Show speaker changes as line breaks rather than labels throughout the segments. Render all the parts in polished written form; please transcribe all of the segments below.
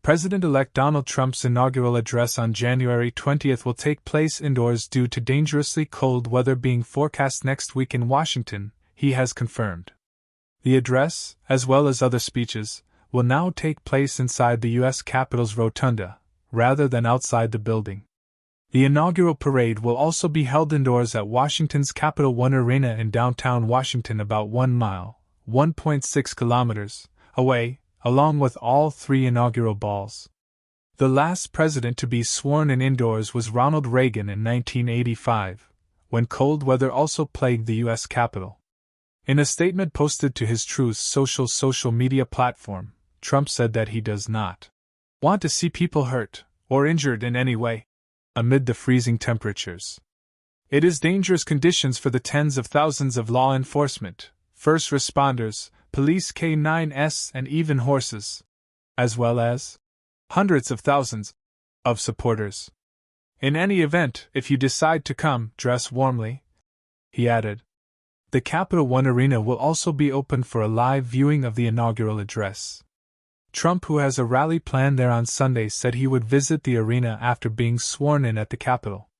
President-elect Donald Trump's inaugural address on January 20th will take place indoors due to dangerously cold weather being forecast next week in Washington, he has confirmed. The address, as well as other speeches, will now take place inside the U.S. Capitol's rotunda, rather than outside the building. The inaugural parade will also be held indoors at Washington's Capital One Arena in downtown Washington, about 1 mile, 1.6 kilometers, away, along with all 3 inaugural balls. The last president to be sworn in indoors was Ronald Reagan in 1985, when cold weather also plagued the U.S. Capitol. In a statement posted to his Truth social media platform, Trump said that he does not want to see people hurt or injured in any way amid the freezing temperatures. It is dangerous conditions for the tens of thousands of law enforcement, first responders, police K9s, and even horses, as well as hundreds of thousands of supporters. In any event, if you decide to come, dress warmly, he added. The Capital One Arena will also be open for a live viewing of the inaugural address. Trump, who has a rally planned there on Sunday, said he would visit the arena after being sworn in at the Capitol.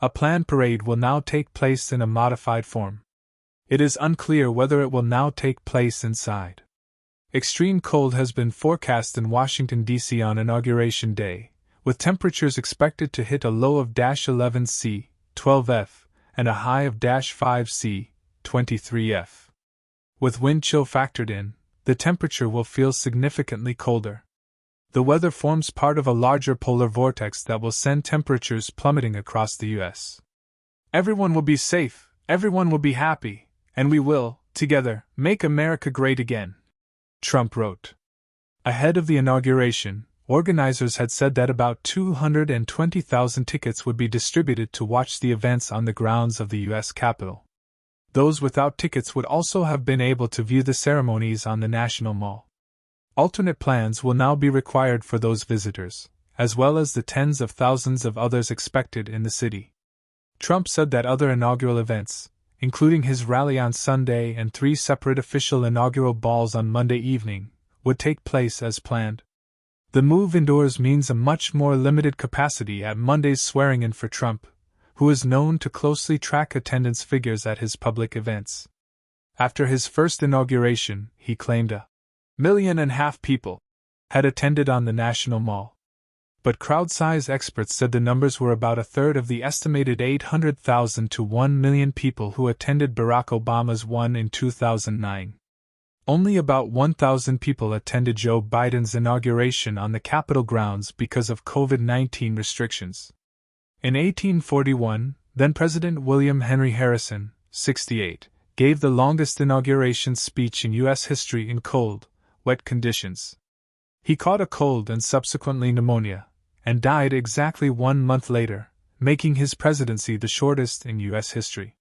A planned parade will now take place in a modified form. It is unclear whether it will now take place inside. Extreme cold has been forecast in Washington, D.C. on Inauguration Day, with temperatures expected to hit a low of -11 C, 12 F, and a high of -5 C, 23 F. With wind chill factored in, the temperature will feel significantly colder. The weather forms part of a larger polar vortex that will send temperatures plummeting across the U.S. Everyone will be safe, everyone will be happy, and we will, together, make America great again, Trump wrote. Ahead of the inauguration, organizers had said that about 220,000 tickets would be distributed to watch the events on the grounds of the U.S. Capitol. Those without tickets would also have been able to view the ceremonies on the National Mall. Alternate plans will now be required for those visitors, as well as the tens of thousands of others expected in the city. Trump said that other inaugural events, including his rally on Sunday and 3 separate official inaugural balls on Monday evening, would take place as planned. The move indoors means a much more limited capacity at Monday's swearing-in for Trump, who is known to closely track attendance figures at his public events. After his first inauguration, he claimed 1.5 million people had attended on the National Mall. But crowd size experts said the numbers were about a third of the estimated 800,000 to 1 million people who attended Barack Obama's one in 2009. Only about 1,000 people attended Joe Biden's inauguration on the Capitol grounds because of COVID-19 restrictions. In 1841, then-President William Henry Harrison, 68, gave the longest inauguration speech in U.S. history in cold, wet conditions. He caught a cold and subsequently pneumonia, and died exactly 1 month later, making his presidency the shortest in U.S. history.